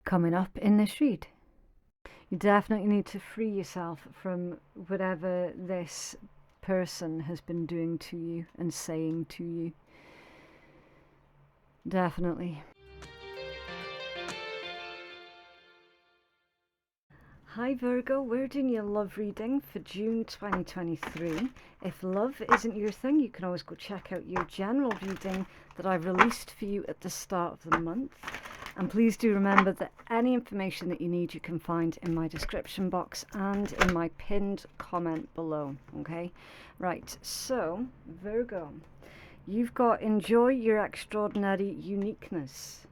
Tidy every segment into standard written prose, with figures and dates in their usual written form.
coming up in this read. You definitely need to free yourself from whatever this person has been doing to you and saying to you. Definitely. Hi Virgo, we're doing your love reading for June 2023. If love isn't your thing, you can always go check out your general reading that I've released for you at the start of the month. And please do remember that any information that you need you can find in my description box and in my pinned comment below. Okay, right, so Virgo, you've got enjoy your extraordinary uniqueness.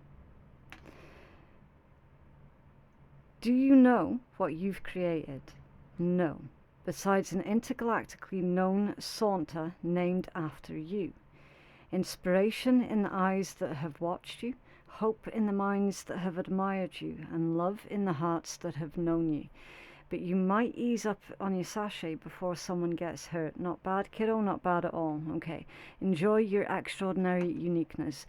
Do you know what you've created? No, besides an intergalactically known saunter named after you. Inspiration in the eyes that have watched you, hope in the minds that have admired you, and love in the hearts that have known you. But you might ease up on your sachet before someone gets hurt. Not bad, kiddo, not bad at all. Okay, enjoy your extraordinary uniqueness.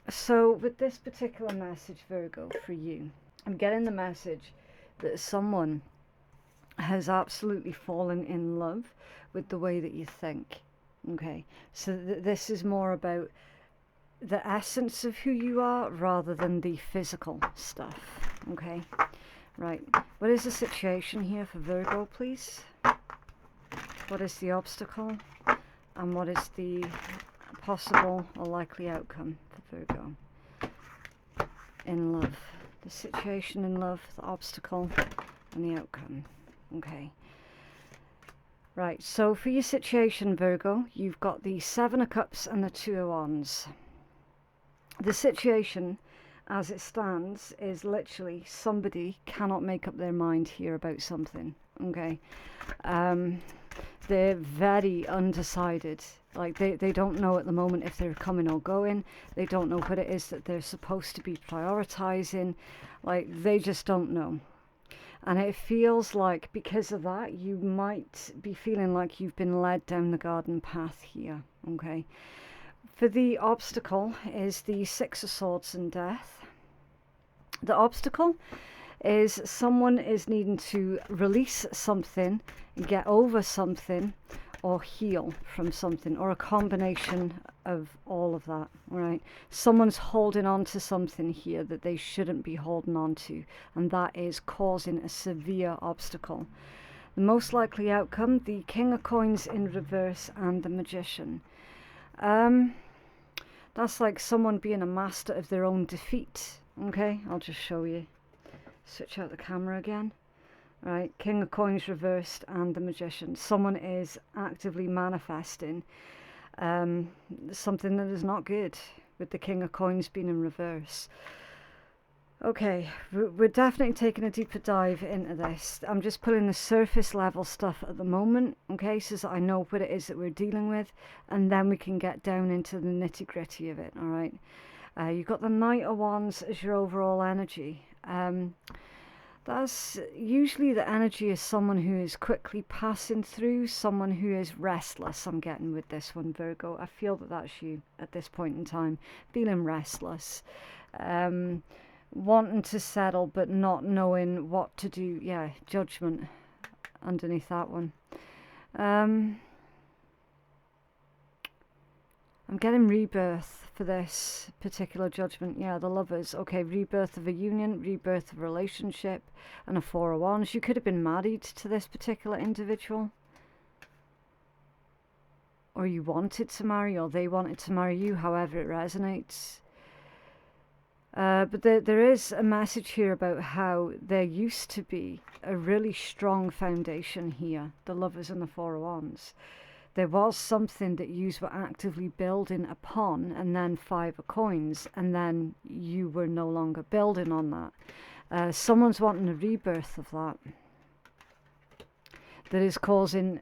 So with this particular message, Virgo, for you, I'm getting the message that someone has absolutely fallen in love with the way that you think. Okay, so this is more about the essence of who you are rather than the physical stuff. Okay, right. What is the situation here for Virgo, please? What is the obstacle? And what is the possible or likely outcome for Virgo in love? The situation in love, the obstacle, and the outcome. Okay. Right, so for your situation, Virgo, you've got the Seven of Cups and the Two of Wands. The situation, as it stands, is literally somebody cannot make up their mind here about something. Okay. They're very undecided. Like they don't know at the moment if they're coming or going. They don't know what it is that they're supposed to be prioritizing. Like they just don't know. And it feels like because of that, you might be feeling like you've been led down the garden path here. Okay. For the obstacle is the Six of Swords and Death. The obstacle is someone is needing to release something, get over something, or heal from something, or a combination of all of that, right? Someone's holding on to something here that they shouldn't be holding on to, and that is causing a severe obstacle. The most likely outcome, the King of Coins in reverse and the Magician. That's like someone being a master of their own defeat. Okay, I'll just show you. Switch out the camera again. Right, King of Coins reversed and the Magician. Someone is actively manifesting something that is not good with the King of Coins being in reverse. Okay, we're definitely taking a deeper dive into this. I'm just pulling the surface level stuff at the moment, okay, so that I know what it is that we're dealing with, and then we can get down into the nitty gritty of it, all right? You've got the Knight of Wands as your overall energy. That's usually the energy of someone who is quickly passing through, someone who is restless. I'm getting with this one, Virgo. I feel that that's you at this point in time, feeling restless, wanting to settle but not knowing what to do. Yeah, Judgment underneath that one. I'm getting rebirth for this particular Judgment. Yeah, the Lovers. Okay, rebirth of a union, rebirth of a relationship, and a Four of Wands. You could have been married to this particular individual, or you wanted to marry, or they wanted to marry you, however it resonates. But there is a message here about how there used to be a really strong foundation here, the Lovers and the Four of Wands. There was something that you were actively building upon, and then Five of Coins, and then you were no longer building on that. Someone's wanting a rebirth of that. That is causing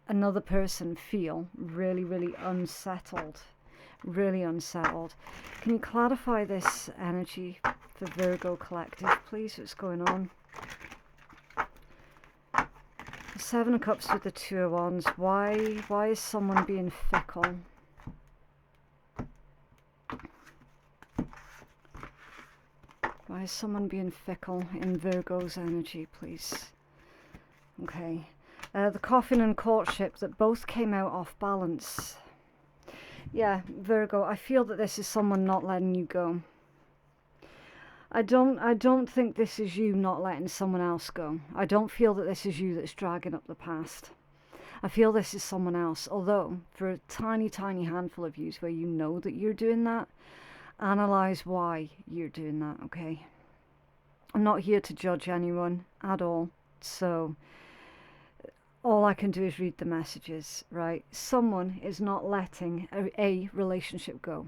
another person feel really, really unsettled. Really unsettled. Can you clarify this energy for Virgo Collective, please? What's going on? Seven of Cups with the Two of Wands. Why is someone being fickle? Why is someone being fickle in Virgo's energy, please? Okay. The coffin and courtship that both came out off balance. Yeah, Virgo, I feel that this is someone not letting you go. I don't think this is you not letting someone else go. I don't feel that this is you that's dragging up the past. I feel this is someone else. Although, for a tiny, tiny handful of yous where you know that you're doing that, analyze why you're doing that, okay? I'm not here to judge anyone at all. So, all I can do is read the messages, right? Someone is not letting a relationship go.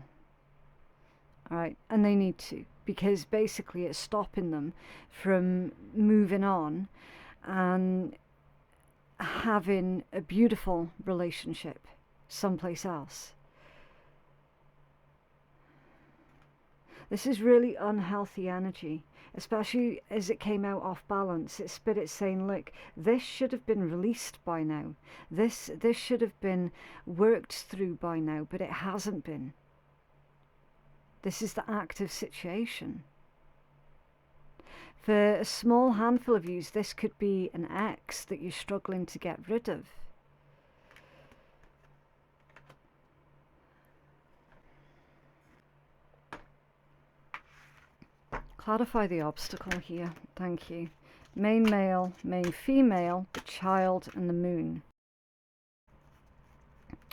Alright, and they need to, because basically it's stopping them from moving on and having a beautiful relationship someplace else. This is really unhealthy energy, especially as it came out off balance. It's Spirit saying, look, this should have been released by now. This should have been worked through by now, but it hasn't been. This is the active situation. For a small handful of you, this could be an ex that you're struggling to get rid of. Clarify the obstacle here. Thank you. Main male, main female, the child, and the moon.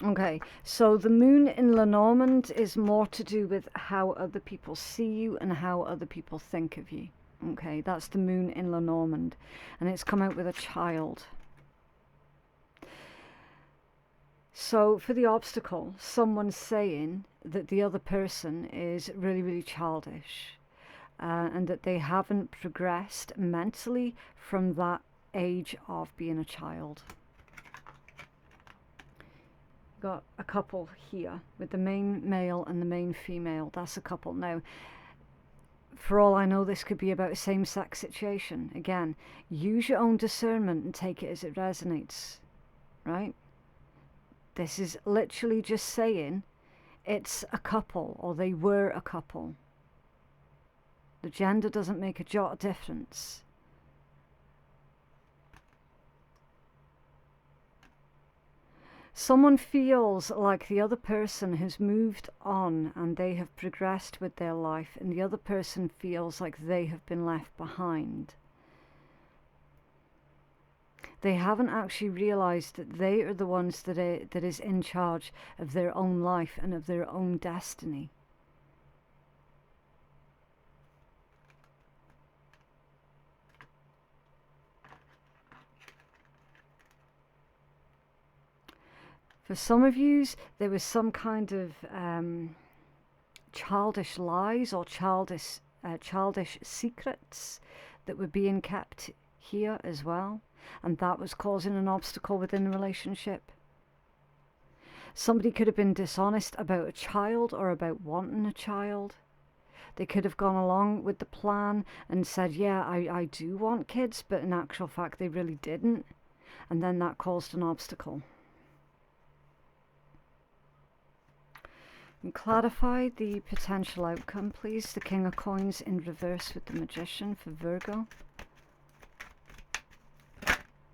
Okay, so the moon in Lenormand is more to do with how other people see you and how other people think of you. Okay, that's the moon in Lenormand, and it's come out with a child. So for the obstacle, someone's saying that the other person is really, really childish, and that they haven't progressed mentally from that age of being a child. Got a couple here with the main male and the main female. That's a couple. Now, for all I know, this could be about a same-sex situation. Again, use your own discernment and take it as it resonates, right? This is literally just saying it's a couple, or they were a couple. The gender doesn't make a jot of difference. Someone feels like the other person has moved on and they have progressed with their life, and the other person feels like they have been left behind. They haven't actually realized that they are the ones that is in charge of their own life and of their own destiny. For some of you, there was some kind of childish lies or childish secrets that were being kept here as well, and that was causing an obstacle within the relationship. Somebody could have been dishonest about a child or about wanting a child. They could have gone along with the plan and said, yeah, I do want kids, but in actual fact they really didn't, and then that caused an obstacle. And clarify the potential outcome, please. The King of Coins in reverse with the Magician for Virgo.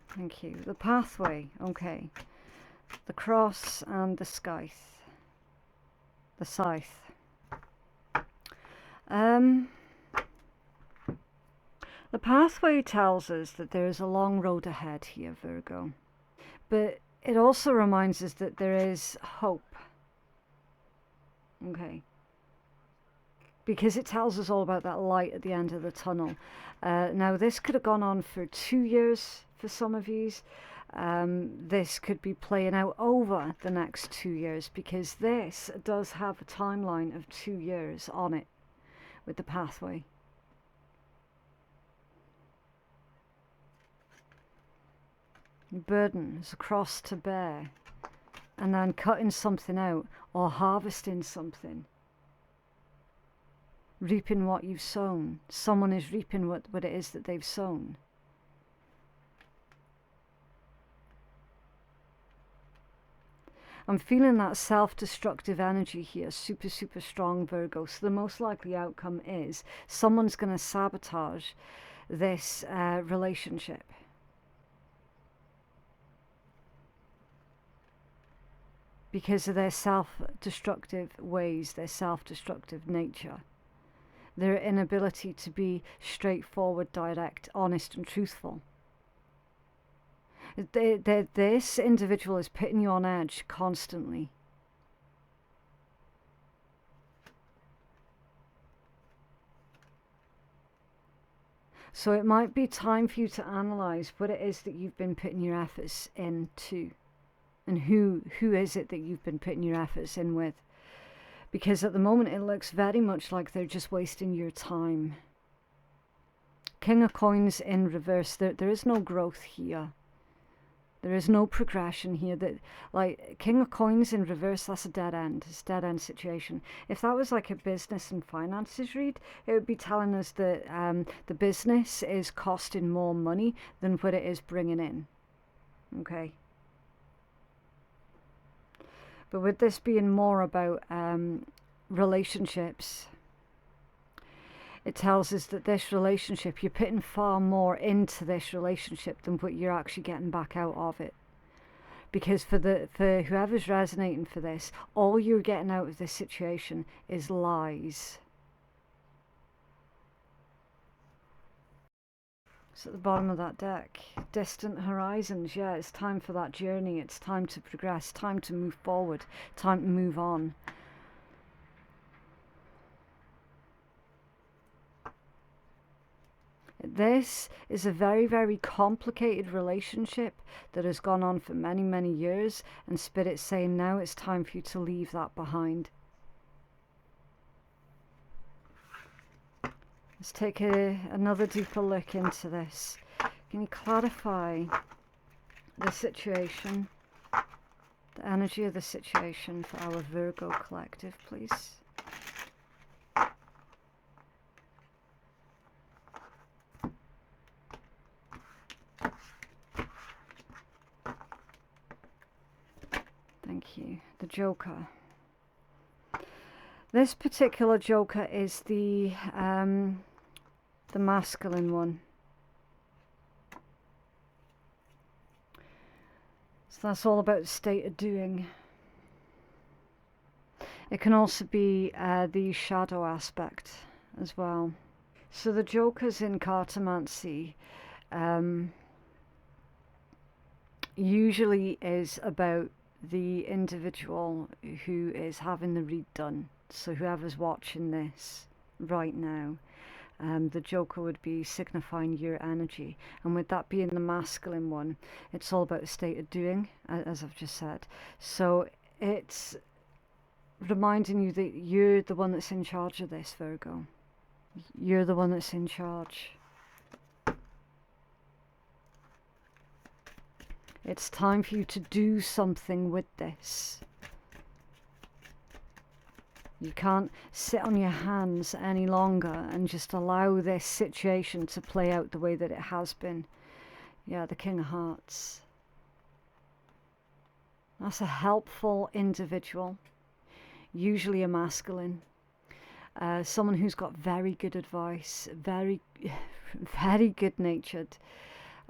Thank you. The pathway, okay. The cross and the scythe. The scythe. The pathway tells us that there is a long road ahead here, Virgo. But it also reminds us that there is hope. Okay. Because it tells us all about that light at the end of the tunnel. Now, this could have gone on for 2 years for some of you. This could be playing out over the next 2 years, because this does have a timeline of 2 years on it with the pathway. Burdens, a cross to bear, and then cutting something out or harvesting something. Reaping what you've sown. Someone is reaping what it is that they've sown. I'm feeling that self-destructive energy here, super, super strong, Virgo. So the most likely outcome is someone's going to sabotage this relationship. Because of their self-destructive ways, their self-destructive nature. Their inability to be straightforward, direct, honest and truthful. This individual is putting you on edge constantly. So it might be time for you to analyze what it is that you've been putting your efforts into. And who is it that you've been putting your efforts in with? Because at the moment it looks very much like they're just wasting your time. King of Coins in reverse. There is no growth here. There is no progression here. That, like, King of Coins in reverse, that's a dead end. It's a dead end situation. If that was like a business and finances read, it would be telling us that the business is costing more money than what it is bringing in. Okay. But with this being more about relationships, it tells us that this relationship, you're putting far more into this relationship than what you're actually getting back out of it. Because for whoever's resonating for this, all you're getting out of this situation is lies. So at the bottom of that deck, distant horizons. Yeah, it's time for that journey. It's time to progress, time to move forward, time to move on. This is a very, very complicated relationship that has gone on for many, many years, and Spirit's saying now it's time for you to leave that behind. Let's take another deeper look into this. Can you clarify the situation, the energy of the situation for our Virgo collective, please? Thank you. The Joker. This particular Joker is the masculine one. So that's all about the state of doing. It can also be the shadow aspect as well. So the Joker's in cartomancy usually is about the individual who is having the read done. So whoever's watching this right now, the Joker would be signifying your energy. And with that being the masculine one, it's all about the state of doing, as I've just said. So it's reminding you that you're the one that's in charge of this, Virgo. You're the one that's in charge. It's time for you to do something with this. You can't sit on your hands any longer and just allow this situation to play out the way that it has been. Yeah, the King of Hearts. That's a helpful individual, usually a masculine. Someone who's got very good advice, very good-natured.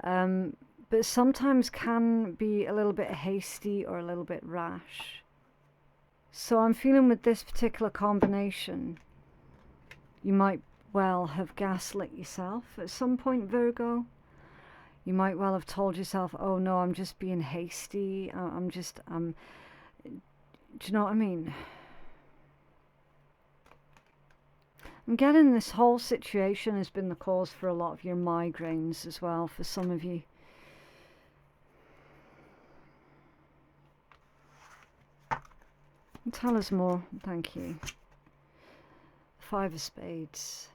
But sometimes can be a little bit hasty or a little bit rash. So I'm feeling with this particular combination, you might well have gaslit yourself at some point, Virgo. You might well have told yourself, oh no, I'm just being hasty. Do you know what I mean? I'm getting this whole situation has been the cause for a lot of your migraines as well, for some of you. Tell us more, thank you. Five of Spades.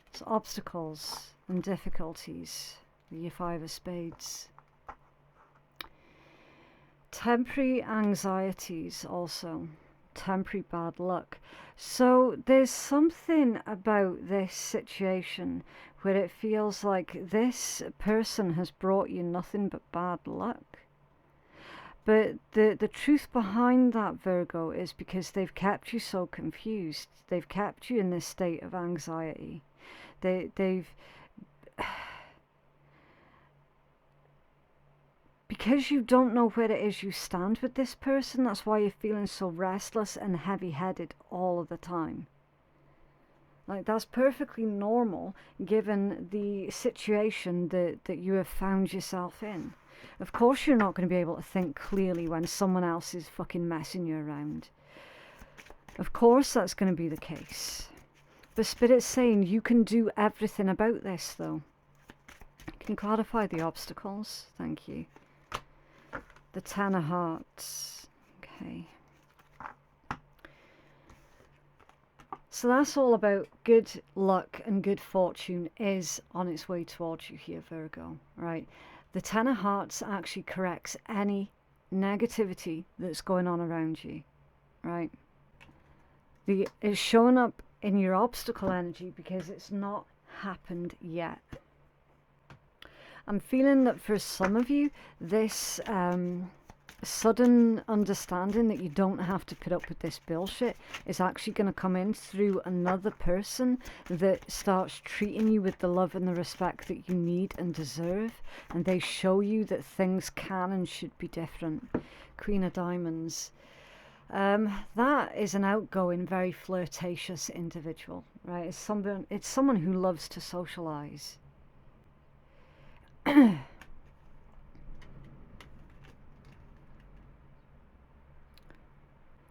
It's obstacles and difficulties with your Five of Spades. Temporary anxieties also. Temporary bad luck. So there's something about this situation where it feels like this person has brought you nothing but bad luck. But the truth behind that, Virgo, is because they've kept you so confused. They've kept you in this state of anxiety. They've because you don't know where it is you stand with this person, that's why you're feeling so restless and heavy-headed all of the time. Like, that's perfectly normal given the situation that you have found yourself in. Of course you're not going to be able to think clearly when someone else is fucking messing you around. Of course that's going to be the case. But Spirit's saying you can do everything about this, though. Can you clarify the obstacles? Thank you. The Ten of Hearts. Okay. So that's all about good luck and good fortune is on its way towards you here, Virgo, right? The Ten of Hearts actually corrects any negativity that's going on around you, right? It's showing up in your obstacle energy because it's not happened yet. I'm feeling that for some of you, this sudden understanding that you don't have to put up with this bullshit is actually going to come in through another person that starts treating you with the love and the respect that you need and deserve, and they show you that things can and should be different. Queen of Diamonds. That is an outgoing, very flirtatious individual, right? It's someone who loves to socialize.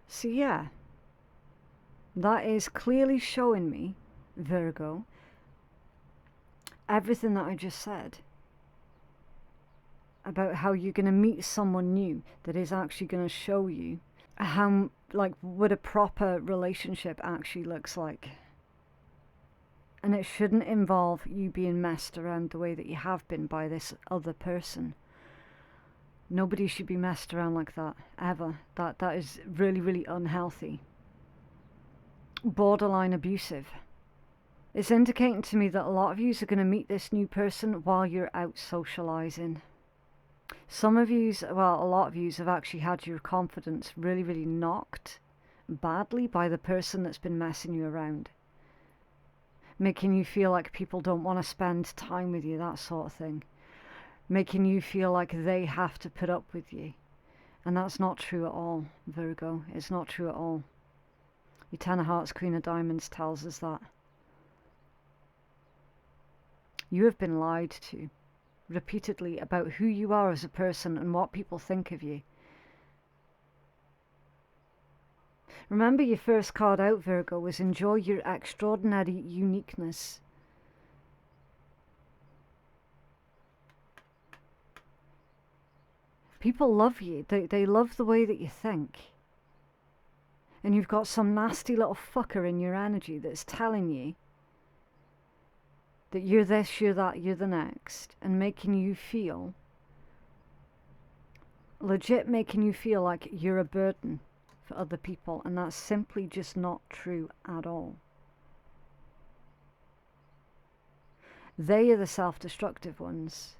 So yeah, that is clearly showing me, Virgo, everything that I just said about how you're going to meet someone new that is actually going to show you how, like, what a proper relationship actually looks like. And it shouldn't involve you being messed around the way that you have been by this other person. Nobody should be messed around like that, ever. That is really, really unhealthy. Borderline abusive. It's indicating to me that a lot of you are going to meet this new person while you're out socializing. Some of you, well, a lot of you have actually had your confidence really, really knocked badly by the person that's been messing you around. Making you feel like people don't want to spend time with you, that sort of thing. Making you feel like they have to put up with you. And that's not true at all, Virgo. It's not true at all. Your Ten of Hearts, Queen of Diamonds tells us that. You have been lied to repeatedly about who you are as a person and what people think of you. Remember, your first card out, Virgo, was enjoy your extraordinary uniqueness. People love you. They love the way that you think. And you've got some nasty little fucker in your energy that's telling you that you're this, you're that, you're the next, and making you feel, legit making you feel like you're a burden for other people, and that's simply just not true at all. They are the self-destructive ones.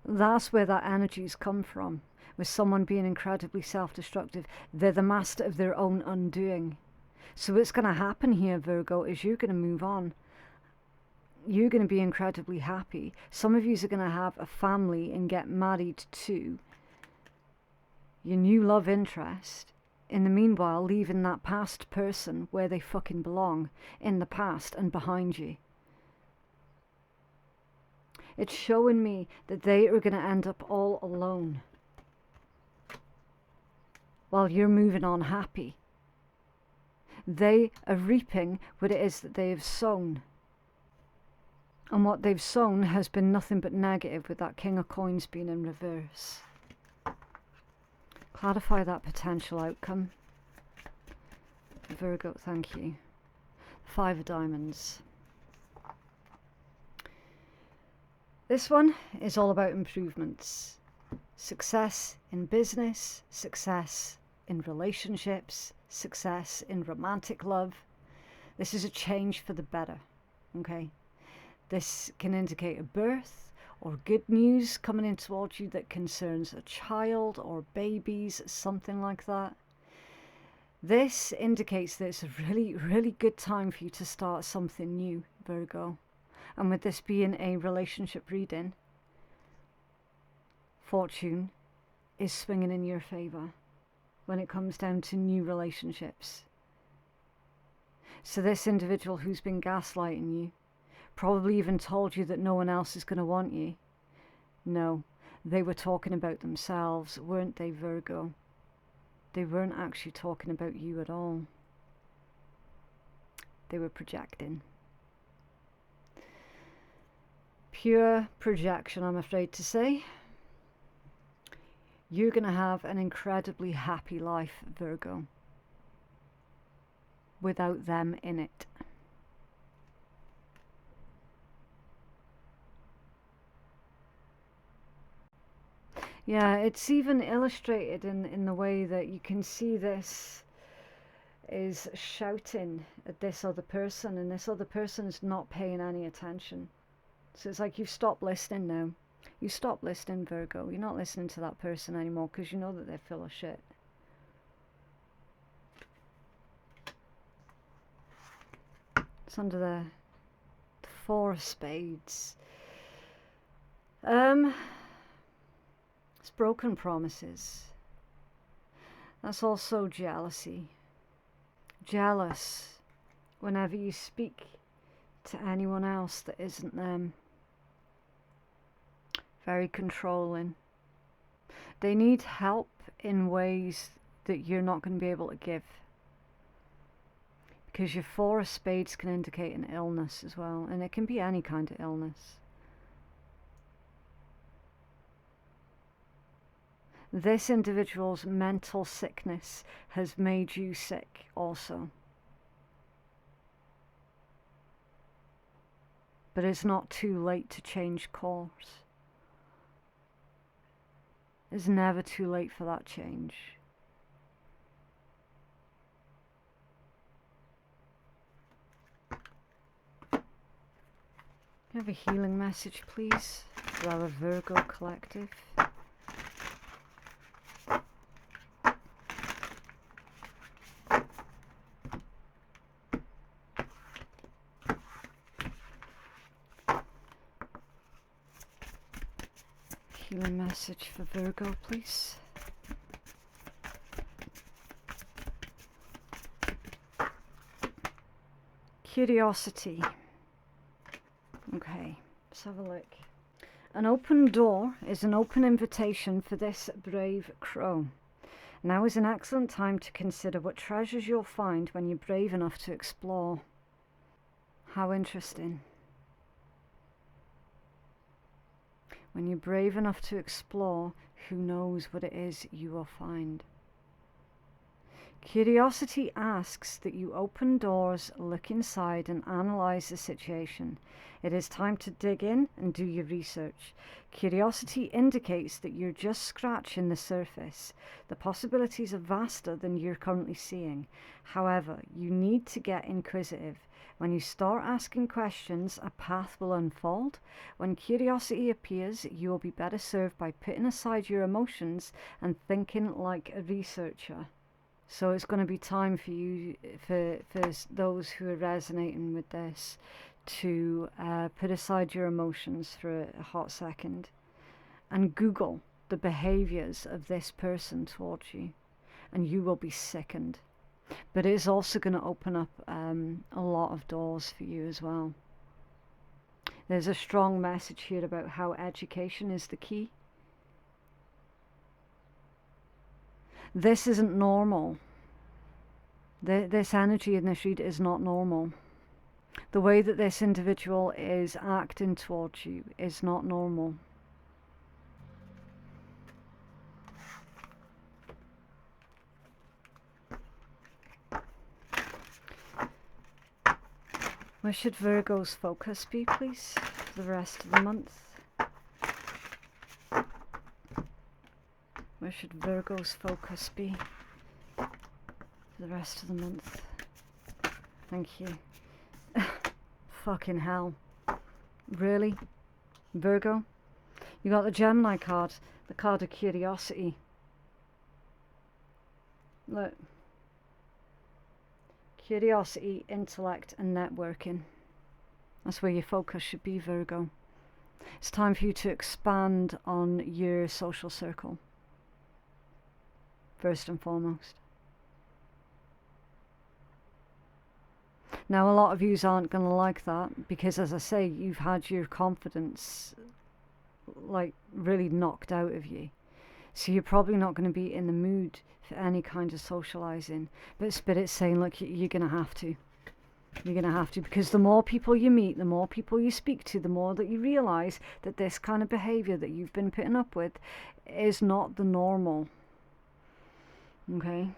That's where that energy's come from, with someone being incredibly self-destructive. They're the master of their own undoing. So what's going to happen here, Virgo, is you're going to move on. You're going to be incredibly happy. Some of you are going to have a family and get married to your new love interest. In the meanwhile, leaving that past person where they fucking belong, in the past and behind you. It's showing me that they are going to end up all alone while you're moving on happy. They are reaping what it is that they have sown. And what they've sown has been nothing but negative, with that King of Coins being in reverse. Clarify that potential outcome. Virgo, thank you. Five of Diamonds. This one is all about improvements. Success in business, success in relationships, success in romantic love. This is a change for the better, okay? This can indicate a birth, or good news coming in towards you that concerns a child or babies, something like that. This indicates that it's a really, really good time for you to start something new, Virgo. And with this being a relationship reading, fortune is swinging in your favor when it comes down to new relationships. So this individual who's been gaslighting you, probably even told you that no one else is going to want you. No, they were talking about themselves, weren't they, Virgo? They weren't actually talking about you at all. They were projecting. Pure projection, I'm afraid to say. You're going to have an incredibly happy life, Virgo, without them in it. Yeah, it's even illustrated in the way that you can see this is shouting at this other person, and this other person is not paying any attention. So it's like you've stopped listening now. You stop listening, Virgo. You're not listening to that person anymore because you know that they're full of shit. It's under the Four of Spades. It's broken promises. That's also jealousy. Jealous whenever you speak to anyone else that isn't them. Very controlling. They need help in ways that you're not going to be able to give. Because your Four of Spades can indicate an illness as well. And it can be any kind of illness. This individual's mental sickness has made you sick also. But it's not too late to change course. It's never too late for that change. Can I have a healing message, please, for our Virgo collective? Healing message for Virgo, please. Curiosity. Okay, let's have a look. An open door is an open invitation for this brave crow. Now is an excellent time to consider what treasures you'll find when you're brave enough to explore. How interesting. When you're brave enough to explore, who knows what it is you will find. Curiosity asks that you open doors, look inside and analyze the situation. It is time to dig in and do your research. Curiosity indicates that you're just scratching the surface. The possibilities are vaster than you're currently seeing. However, you need to get inquisitive. When you start asking questions, a path will unfold. When curiosity appears, you will be better served by putting aside your emotions and thinking like a researcher. So it's going to be time for you, for those who are resonating with this, to put aside your emotions for a hot second and Google the behaviors of this person towards you, and you will be sickened. But it is also going to open up a lot of doors for you as well. There's a strong message here about how education is the key. This isn't normal. This energy in this read is not normal. The way that this individual is acting towards you is not normal. Where should Virgo's focus be, please, for the rest of the month? Where should Virgo's focus be for the rest of the month? Thank you. Fucking hell. Really? Virgo? You got the Gemini card, the card of curiosity. Look. Curiosity, intellect, and networking. That's where your focus should be, Virgo. It's time for you to expand on your social circle, first and foremost. Now, a lot of yous aren't going to like that because, as I say, you've had your confidence like really knocked out of you. So you're probably not going to be in the mood for any kind of socializing. But Spirit's saying, look, you're going to have to. You're going to have to, because the more people you meet, the more people you speak to, the more that you realize that this kind of behavior that you've been putting up with is not the normal. Okay?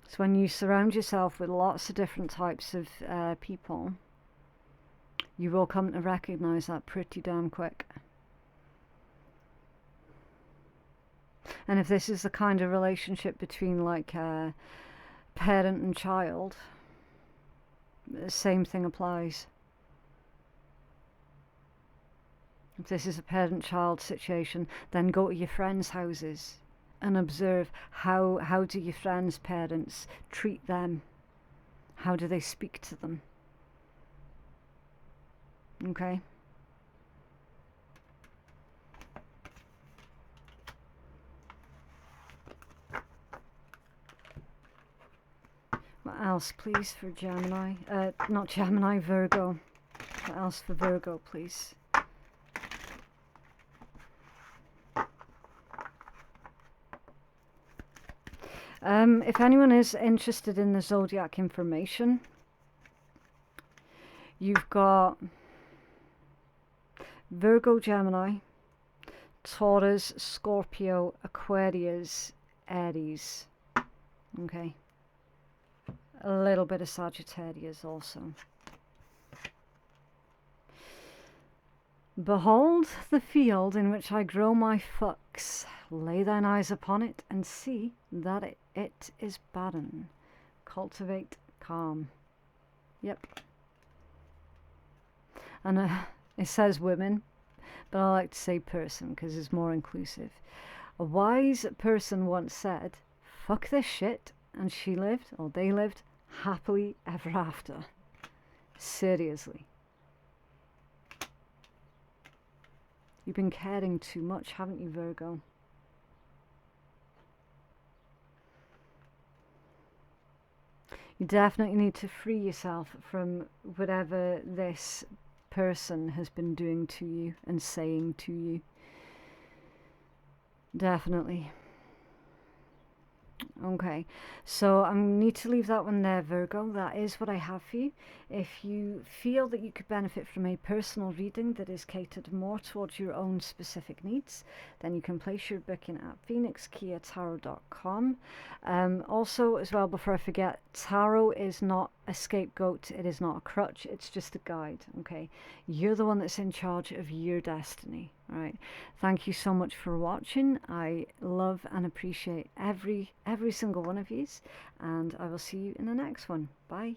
So when you surround yourself with lots of different types of people, you will come to recognize that pretty damn quick. And if this is the kind of relationship between like parent and child, the same thing applies. If this is a parent-child situation, then go to your friends' houses and observe how do your friends' parents treat them? How do they speak to them? Okay? What else, please, for Gemini? Not Gemini, Virgo. What else for Virgo, please? If anyone is interested in the zodiac information, you've got Virgo, Gemini, Taurus, Scorpio, Aquarius, Aries. Okay. A little bit of Sagittarius also. Behold the field in which I grow my fucks. Lay thine eyes upon it and see that it is barren. Cultivate calm. Yep. And it says women, but I like to say person because it's more inclusive. A wise person once said, fuck this shit, and she lived, or they lived, happily ever after. Seriously. You've been caring too much, haven't you, Virgo? You definitely need to free yourself from whatever this person has been doing to you and saying to you. Definitely. Okay, so I need to leave that one there, Virgo. That is what I have for you. If you feel that you could benefit from a personal reading that is catered more towards your own specific needs, then you can place your booking at phoenixkeiatarot.com. Also, as well, before I forget, tarot is not a scapegoat. It is not a crutch. It's just a guide, okay? You're the one that's in charge of your destiny, right? Thank you so much for watching. I love and appreciate every single one of yous, and I will see you in the next one. Bye.